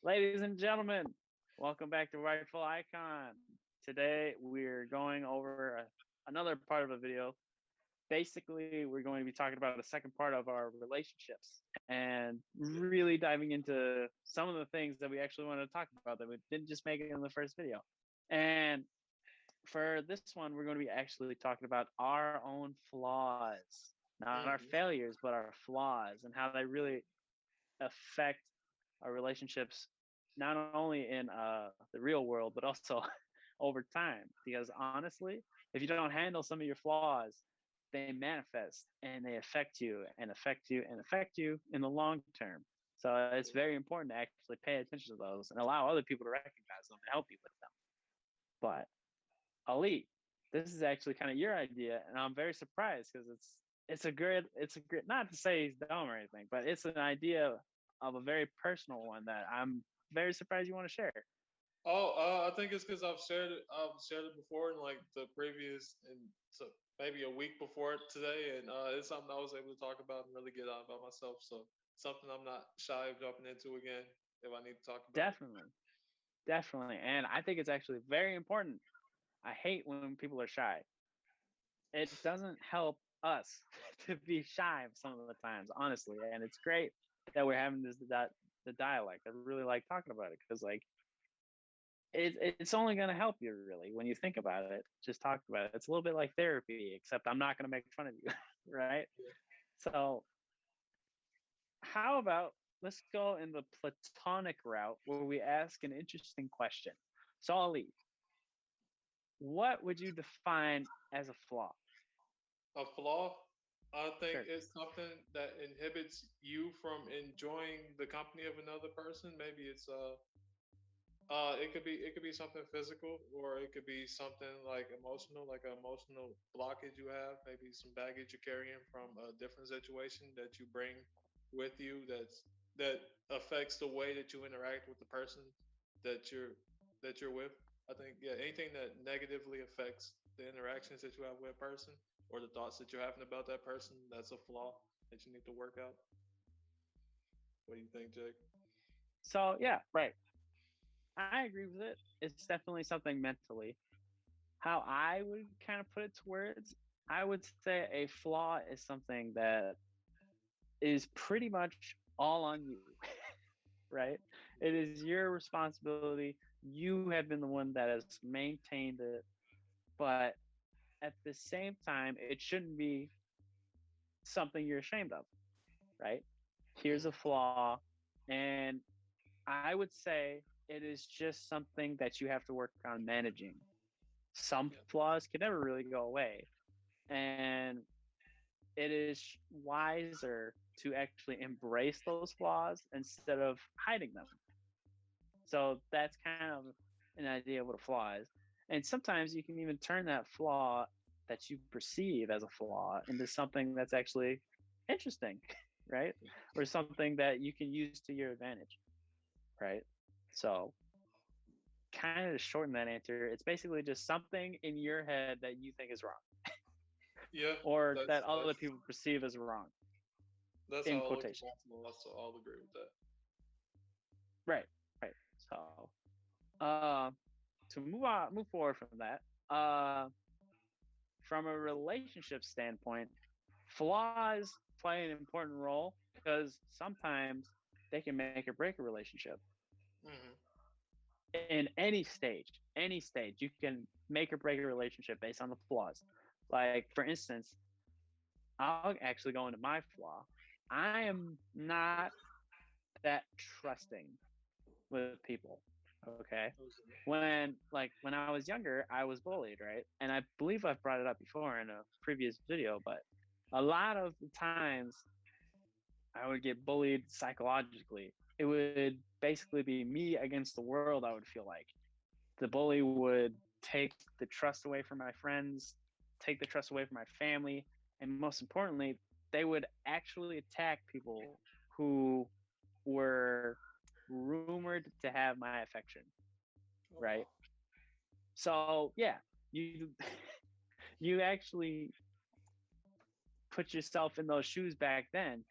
Ladies and gentlemen, welcome back to Rightful Icon. Today we're going over another part of a video. Basically, we're going to be talking about a second part of our relationships and really diving into some of the things that we actually wanted to talk about that we didn't just make it in the first video. And for this one, we're going to be actually talking about our own flaws, not our hmm failures, but our flaws and how they really affect our relationships not only in the real world but also over time, because honestly, if you don't handle some of your flaws, they manifest and they affect you and affect you and affect you in the long term. So it's very important to actually pay attention to those and allow other people to recognize them and help you with them. But Ali, this is actually kind of your idea, and I'm very surprised because it's a good not to say he's dumb or anything, but it's an idea of a very personal one that I'm very surprised you want to share. I think it's because I've shared it before in like the previous and so maybe a week before today, and it's something I was able to talk about and really get out about myself. So something I'm not shy of jumping into again if I need to talk about it. Definitely, definitely, and I think it's actually very important. I hate when people are shy. It doesn't help us to be shy some of the times, honestly, and it's great that we're having the dialect. I really like talking about it because like it's only going to help you really when you think about it. Just talk about it. It's a little bit like therapy, except I'm not going to make fun of you, right? So how about let's go in the platonic route where we ask an interesting question. So Ali, what would you define as a flaw? A flaw, I think, Sure. is something that inhibits you from enjoying the company of another person. Maybe it could be something physical, or it could be something like emotional, like an emotional blockage you have, maybe some baggage you're carrying from a different situation that you bring with you that affects the way that you interact with the person that you're with. I think, yeah, anything that negatively affects the interactions that you have with a person or the thoughts that you're having about that person, that's a flaw that you need to work out. What do you think, Jake? So yeah, right. I agree with it. It's definitely something mentally. How I would kind of put it to words, I would say a flaw is something that is pretty much all on you, right? It is your responsibility. You have been the one that has maintained it, but at the same time, it shouldn't be something you're ashamed of, right? Here's a Mm-hmm. flaw, and I would say it is just something that you have to work on managing. Some Yeah. flaws can never really go away, and it is wiser to actually embrace those flaws instead of hiding them. So that's kind of an idea of what a flaw is. And sometimes you can even turn that flaw that you perceive as a flaw into something that's actually interesting, right? Or something that you can use to your advantage, right? So, kind of to shorten that answer, it's basically just something in your head that you think is wrong Yeah, or that that's other that's people perceive as wrong, that's in how I look at quotation. my flaws. So I'll agree with that. Right, right. So, uh, to move forward from that, from a relationship standpoint, flaws play an important role because sometimes they can make or break a relationship Mm-hmm. in any stage. You can make or break a relationship based on the flaws. Like, for instance, I'll actually go into my flaw. I am not that trusting with people. Okay. When I was younger, I was bullied, right? And I believe I've brought it up before in a previous video, but a lot of the times I would get bullied psychologically. It would basically be me against the world, I would feel like. The bully would take the trust away from my friends, take the trust away from my family, and most importantly, they would actually attack people who were rumored to have my affection, Oh right? wow. So yeah, you you actually put yourself in those shoes back then.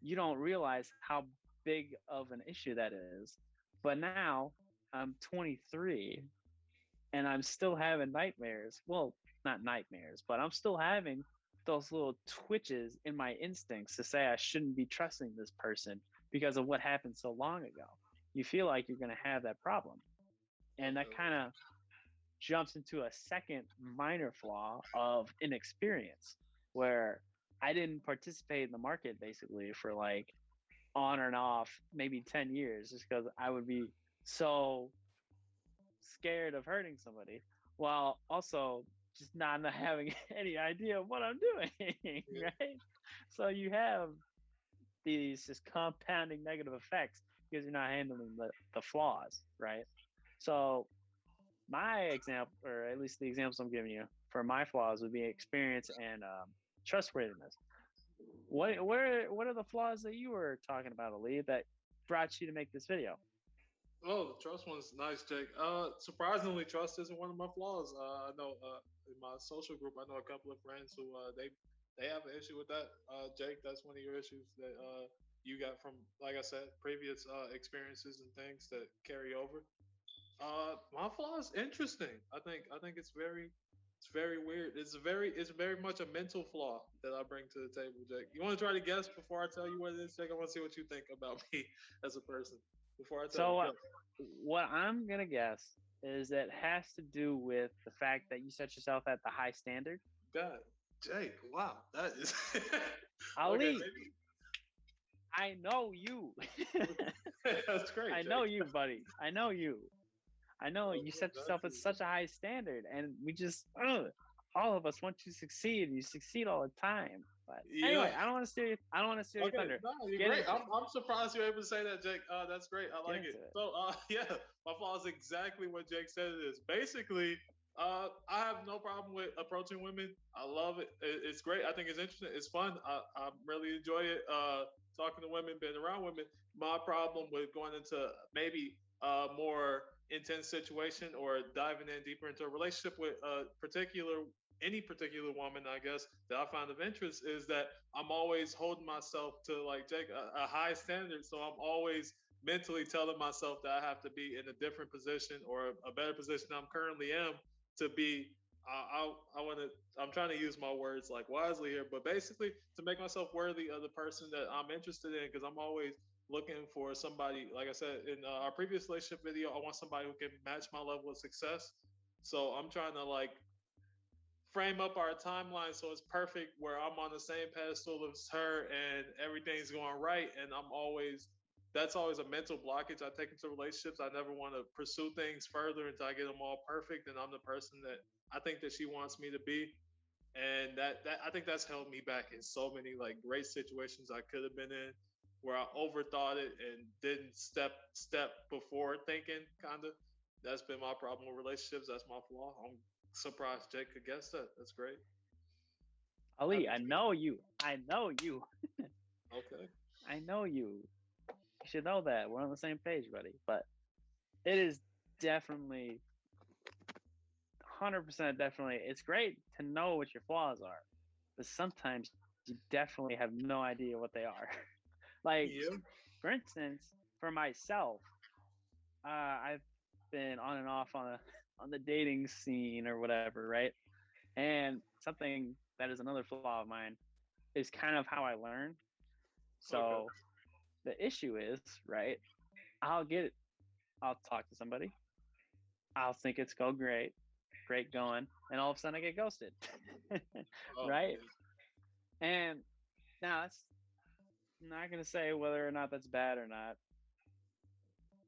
You don't realize how big of an issue that is. But now I'm 23 and I'm still having nightmares. Well, not nightmares, but I'm still having those little twitches in my instincts to say I shouldn't be trusting this person because of what happened so long ago. You feel like you're going to have that problem. And that kind Okay. of jumps into a second minor flaw of inexperience where I didn't participate in the market basically for like on and off maybe 10 years just because I would be so scared of hurting somebody while also just not having any idea of what I'm doing, Yeah. right? So you have these just compounding negative effects because you're not handling the flaws, right? So my example, or at least the examples I'm giving you for my flaws would be experience and trustworthiness. What are the flaws that you were talking about, Ali, that brought you to make this video? Oh, the trust one's nice, Jake. Surprisingly, trust isn't one of my flaws. I know in my social group, I know a couple of friends who they have an issue with that. Jake, that's one of your issues that you got from, like I said, previous experiences and things that carry over. My flaw is interesting. I think it's very weird. It's very much a mental flaw that I bring to the table, Jake. You want to try to guess before I tell you what it is, Jake? I want to see what you think about me as a person before I tell you. So Go. what I'm gonna guess is that it has to do with the fact that you set yourself at the high standard. God, Jake, wow, that is okay. Ali, I know you. Maybe that's great, I know Jake. you, buddy. I know you. I know you Okay, set yourself at such a high standard, and we just all of us want you to succeed. You succeed all the time. But yeah. anyway, I don't want to steal your. I don't want to steal your Okay, thunder. no, you're Get great. into it. I'm surprised you're able to say that, Jake. That's great. I Get like it. into it. So, yeah, my flaw is exactly what Jake said it is. Basically, I have no problem with approaching women. I love it. It's great. I think it's interesting. It's fun. I really enjoy it. Talking to women, being around women. My problem with going into maybe a more intense situation or diving in deeper into a relationship with a particular any particular woman, I guess, that I find of interest is that I'm always holding myself to like Jake a high standard. So I'm always mentally telling myself that I have to be in a different position or a better position I'm currently am to be. I want to. I'm trying to use my words like wisely here, but basically to make myself worthy of the person that I'm interested in, because I'm always looking for somebody. Like I said in our previous relationship video, I want somebody who can match my level of success. So I'm trying to like frame up our timeline so it's perfect where I'm on the same pedestal as her and everything's going right. And I'm always, that's always a mental blockage I take into relationships. I never want to pursue things further until I get them all perfect. And I'm the person that I think that she wants me to be. And that I think that's held me back in so many like great situations I could have been in where I overthought it and didn't step before thinking kind of. That's been my problem with relationships. That's my flaw. I'm surprised Jake could guess that. That's great. Ali, Happy I for you. know you. I know you. Okay. I know you. You should know that we're on the same page, buddy. But it is definitely 100% definitely. It's great to know what your flaws are, but sometimes you definitely have no idea what they are. Like, Yeah. for instance, for myself, I've been on and off on the dating scene or whatever, right? And something that is another flaw of mine is kind of how I learn. Okay. So the issue is, right? I'll get I'll talk to somebody. I'll think it's go great, great going, and all of a sudden I get ghosted. Oh Right? man. And now that's not gonna say whether or not that's bad or not,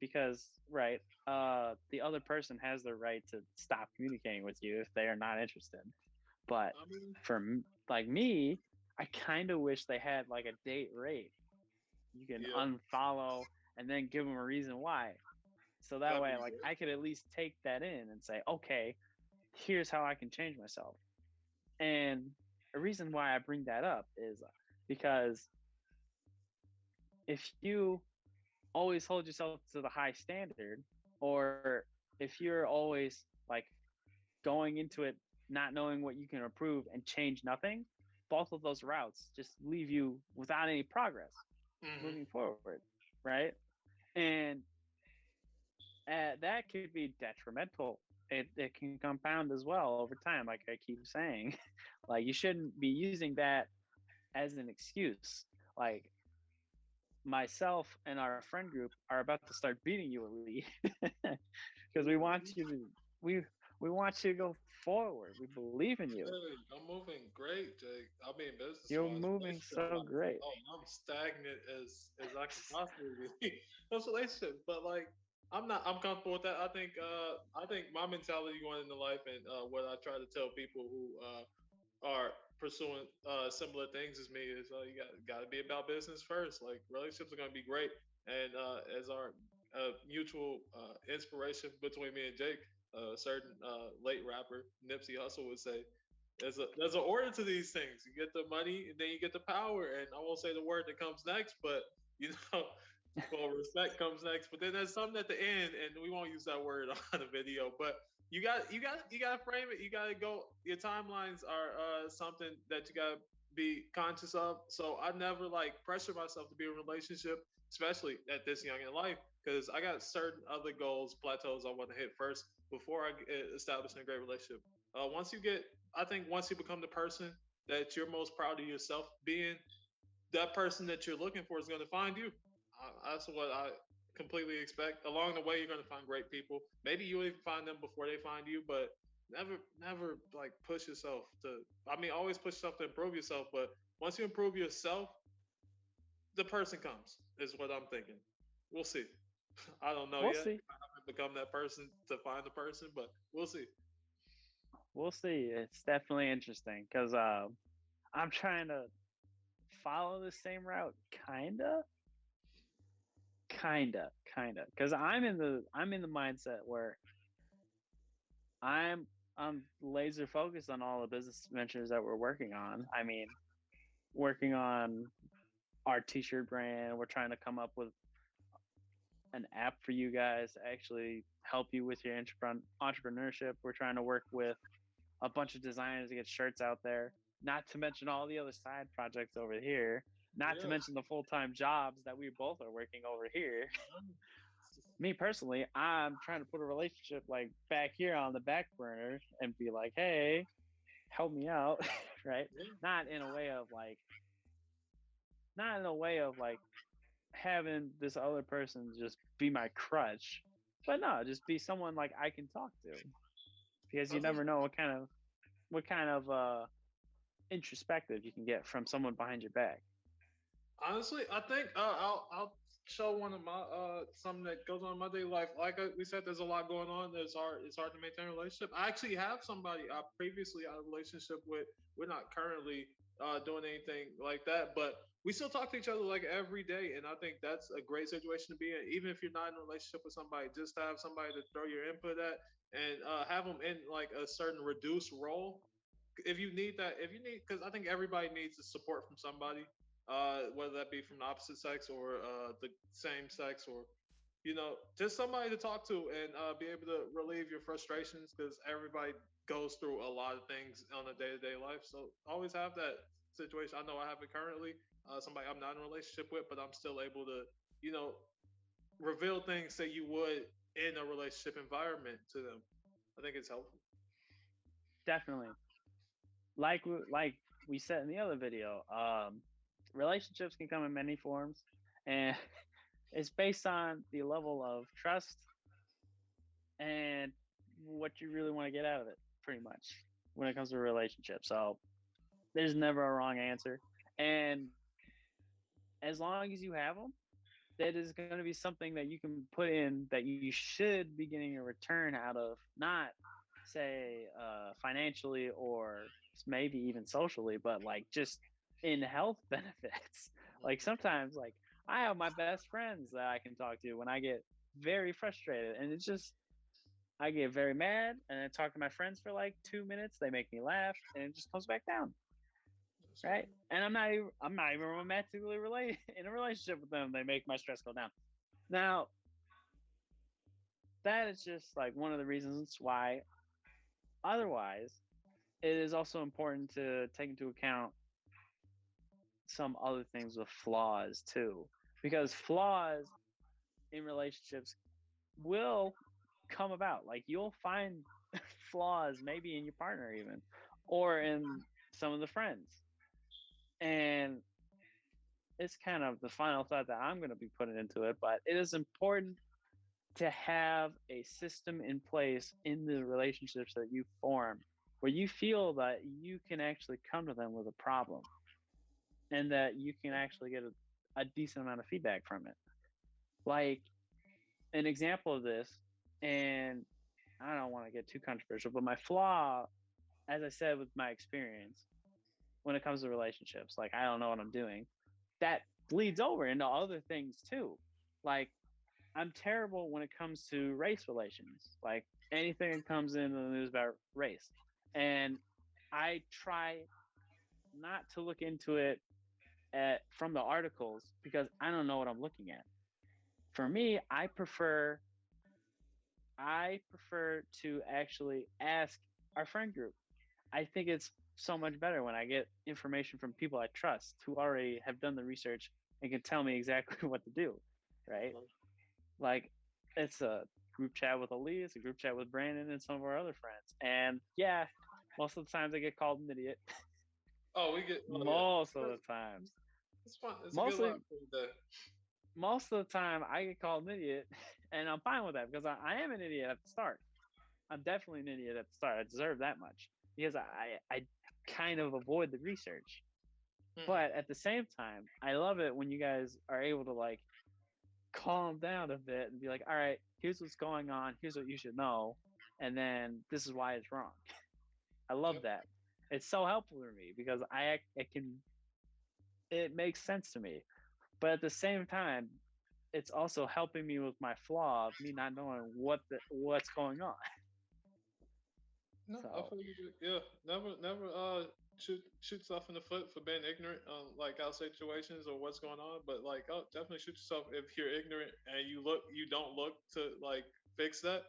because right, the other person has the right to stop communicating with you if they are not interested. But I mean, for like me, I kind of wish they had like a date rate. You can yeah, unfollow and then give them a reason why. So that that'd way, be like great. I could at least take that in and say, okay, here's how I can change myself. And a reason why I bring that up is because if you always hold yourself to the high standard, or if you're always like going into it not knowing what you can improve and change nothing, both of those routes just leave you without any progress Hmm. moving forward, right? And that could be detrimental. It can compound as well over time, like I keep saying. Like you shouldn't be using that as an excuse. Like myself and our friend group are about to start beating you, Elite, because we want you to we we want you to go forward. We believe in you. Hey, I'm moving great, Jake. I mean, business You're wise, moving relationship so wise, great. oh, I'm stagnant as I can possibly be. That's relationship, but like, I'm comfortable with that. I think my mentality going into life and what I try to tell people who are pursuing similar things as me is you got to be about business first. Like relationships are going to be great, and as our mutual inspiration between me and Jake, a certain late rapper Nipsey Hussle would say, there's an order to these things. You get the money, and then you get the power. And I won't say the word that comes next, but you know, well, respect comes next. But then there's something at the end, and we won't use that word on the video. But you got to frame it. You got to go. Your timelines are something that you got to be conscious of. So I never like pressure myself to be in a relationship, especially at this young in life, because I got certain other goals, plateaus I want to hit first before I get established in a great relationship. Once you get, I think once you become the person that you're most proud of yourself being, that person that you're looking for is going to find you. That's what I completely expect. Along the way, you're going to find great people. Maybe you'll even find them before they find you, but never like push yourself to. I mean, always push yourself to improve yourself. But once you improve yourself, the person comes. Is what I'm thinking. We'll see. I don't know We'll yet. see. I haven't become that person to find the person, but we'll see. We'll see. It's definitely interesting because I'm trying to follow the same route, kinda, because I'm in the mindset where I'm I'm laser focused on all the business ventures that we're working on. I mean, working on our t-shirt brand. We're trying to come up with an app for you guys to actually help you with your entrepreneurship. We're trying to work with a bunch of designers to get shirts out there. Not to mention all the other side projects over here. Not to Yeah. mention the full-time jobs that we both are working over here. Me personally, I'm trying to put a relationship like back here on the back burner and be like, hey, help me out, right? Yeah. Not in a way of like, not in a way of like having this other person just be my crutch, but no, just be someone like I can talk to because I you think never know what kind of introspective you can get from someone behind your back. honestly, I think I'll show one of my something that goes on in my daily life. Like we said, there's a lot going on. It's hard to maintain a relationship. I actually have somebody I previously had a relationship with. We're not currently doing anything like that, but we still talk to each other like every day, and I think that's a great situation to be in. Even if you're not in a relationship with somebody, just to have somebody to throw your input at and have them in like a certain reduced role if you need that, if you need, because I think everybody needs the support from somebody, whether that be from the opposite sex or the same sex, or just somebody to talk to and be able to relieve your frustrations because everybody goes through a lot of things on a day to day life. So always have that situation. I know I have it currently. Somebody I'm not in a relationship with, but I'm still able to, you know, reveal things that you would in a relationship environment to them. I think it's helpful. Definitely, like we said in the other video, relationships can come in many forms, and it's based on the level of trust and what you really want to get out of it, pretty much, when it comes to a relationship. So there's never a wrong answer. And as long as you have them, that is going to be something that you can put in that you should be getting a return out of, not say financially or maybe even socially, but like just in health benefits. Like sometimes, like I have my best friends that I can talk to when I get very frustrated, and it's just I get very mad, and I talk to my friends for like 2 minutes. They make me laugh, and it just comes back down, That's right? right. And I'm not even romantically related in a relationship with them. They make my stress go down. Now that is just like one of the reasons why. Otherwise, it is also important to take into account some other things with flaws too, because flaws in relationships will come about. Like you'll find flaws maybe in your partner even, or in some of the friends. And it's kind of the final thought that I'm going to be putting into it, but it is important to have a system in place in the relationships that you form where you feel that you can actually come to them with a problem and that you can actually get a decent amount of feedback from it. Like an example of this, and I don't want to get too controversial, but my flaw, as I said, with my experience when it comes to relationships, like I don't know what I'm doing, that bleeds over into other things too. Like I'm terrible when it comes to race relations. Like anything that comes in the news about race, and I try not to look into it from the articles because I don't know what I'm looking at. For me, I prefer to actually ask our friend group. I think it's so much better when I get information from people I trust who already have done the research and can tell me exactly what to do, right? Like it's a group chat with Ali, it's a group chat with Brandon and some of our other friends. And yeah, most of the times I get called an idiot. Oh, we get. Oh yeah. Most of the That's- times. It's fun. It's a good Mostly laugh for the day. most of the time I get called an idiot and I'm fine with that because I am an idiot at the start. I'm definitely an idiot at the start. I deserve that much because I kind of avoid the research. Hmm. But at the same time, I love it when you guys are able to like calm down a bit and be like, all right, here's what's going on. Here's what you should know. And then this is why it's wrong. I love Yep. that. It's so helpful for me because it makes sense to me. But at the same time, it's also helping me with my flaw of me not knowing what's going on. No, I So feel you. Yeah, never shoot yourself in the foot for being ignorant on like how situations or what's going on. But like, oh, definitely shoot yourself if you're ignorant and you don't look to like fix that.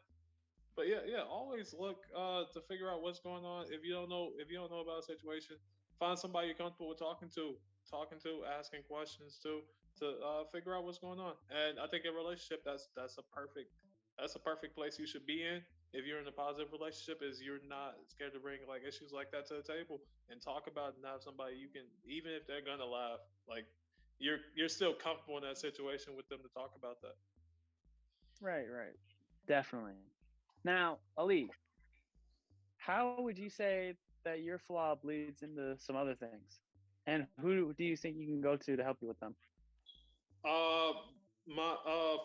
But yeah, yeah, always look to figure out what's going on. If you don't know about a situation, find somebody you're comfortable with talking to, asking questions to figure out what's going on. And I think in a relationship, that's a perfect place you should be in. If you're in a positive relationship, is you're not scared to bring like issues like that to the table and talk about it and have somebody you can, even if they're gonna laugh, like you're still comfortable in that situation with them to talk about that. right, right, definitely. Now, Ali, how would you say that your flaw bleeds into some other things? And who do you think you can go to help you with them? Uh, my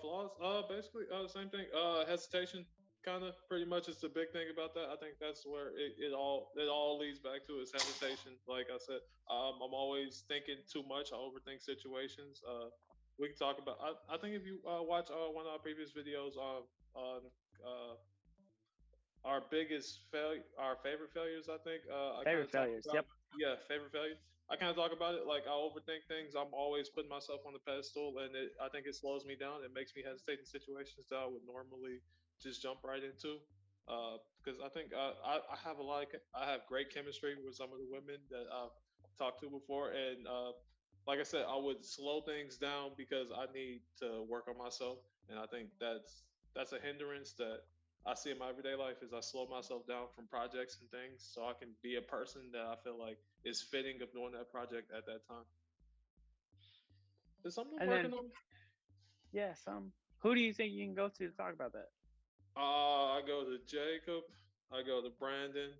flaws, basically, same thing. Hesitation, kind of, pretty much, is the big thing about that. I think that's where it all leads back to is hesitation. Like I said, I'm always thinking too much. I overthink situations. We can talk about. I think if you watch one of our previous videos on uh our favorite failures. I think I kind Favorite of talk failures. about Yep. yeah, favorite failure. I kind of talk about it like I overthink things. I'm always putting myself on the pedestal, and I think it slows me down. It makes me hesitate in situations that I would normally just jump right into. Because I think I have I have great chemistry with some of the women that I've talked to before, and like I said, I would slow things down because I need to work on myself, and I think that's a hindrance that I see in my everyday life is I slow myself down from projects and things so I can be a person that I feel like is fitting of doing that project at that time. It's something I'm And then, working on. yeah, some. Who do you think you can go to talk about that? I go to Jacob. I go to Brandon.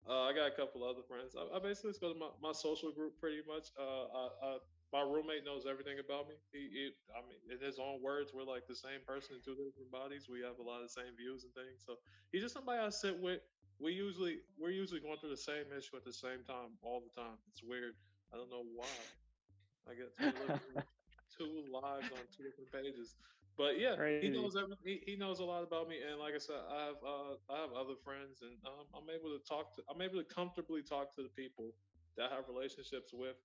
I got a couple other friends. I basically just go to my social group pretty much. My roommate knows everything about me. I mean, in his own words, we're like the same person in two different bodies. We have a lot of the same views and things. So he's just somebody I sit with. We're usually going through the same issue at the same time all the time. It's weird. I don't know why. I guess we're living two lives on two different pages. But yeah, he Crazy. knows everything. He knows a lot about me, and like I said, I have other friends, and I'm able to talk to. I'm able to comfortably talk to the people that I have relationships with,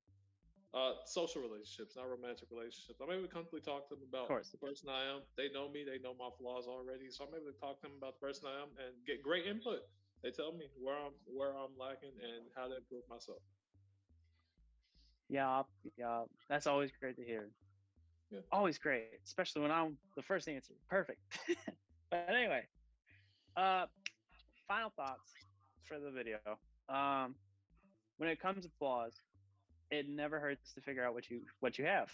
social relationships, not romantic relationships. I'm able to comfortably talk to them Of about course. the person I am. They know me. They know my flaws already, so I'm able to talk to them about the person I am and get great input. They tell me where I'm lacking and how to improve myself. Yeah, yeah. That's always great to hear. Yeah. Always great, especially when I'm the first answer. Perfect. But anyway, uh, final thoughts for the video. Um, when it comes to flaws, it never hurts to figure out what you have.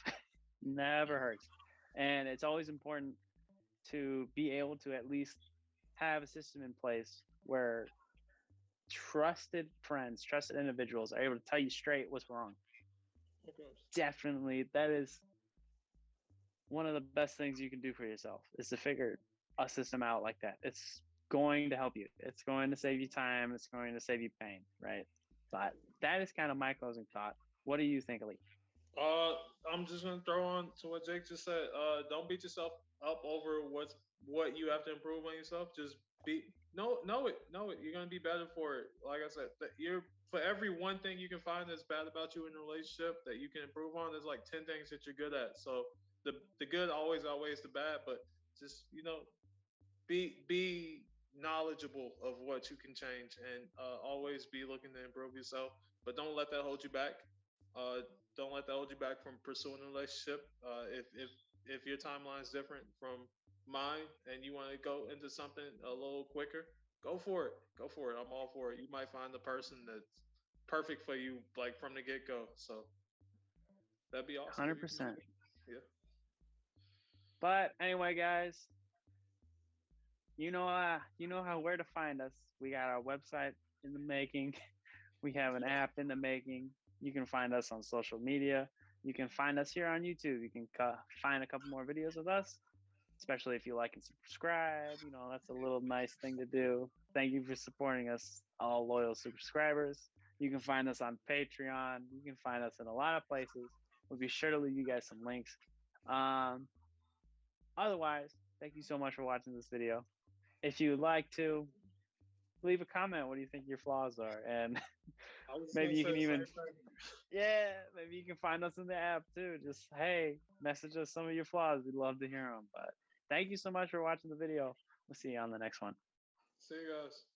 Never hurts, and it's always important to be able to at least have a system in place where trusted friends, trusted individuals are able to tell you straight what's wrong. Okay. Definitely, that is one of the best things you can do for yourself is to figure a system out like that. It's going to help you. It's going to save you time. It's going to save you pain, right? But that is kind of my closing thought. What do you think, Ali? Uh, I'm just gonna throw on to what Jake just said. Don't beat yourself up over what you have to improve on yourself. Just know it. You're gonna be better for it. Like I said, that you're for every one thing you can find that's bad about you in a relationship that you can improve on. There's like 10 things that you're good at. So the good always outweighs the bad. But just be knowledgeable of what you can change and always be looking to improve yourself. But don't let that hold you back. Uh, don't let that hold you back from pursuing a relationship. If your timeline is different from mine and you want to go into something a little quicker, go for it. Go for it. I'm all for it. You might find the person that's perfect for you, like from the get go. So that'd be awesome if you can do 100%. that. Yeah. But anyway, guys, you know how where to find us. We got our website in the making. We have an app in the making. You can find us on social media. You can find us here on YouTube. You can find a couple more videos with us, especially if you like and subscribe. You know, that's a little nice thing to do. Thank you for supporting us, all loyal subscribers. You can find us on Patreon. You can find us in a lot of places. We'll be sure to leave you guys some links. Um, Otherwise, thank you so much for watching this video. If you would like to, leave a comment. What do you think your flaws are? And I was maybe gonna you say can the even, same thing. yeah, maybe you can find us in the app too. Just, hey, message us some of your flaws. We'd love to hear them. But thank you so much for watching the video. We'll see you on the next one. See you guys.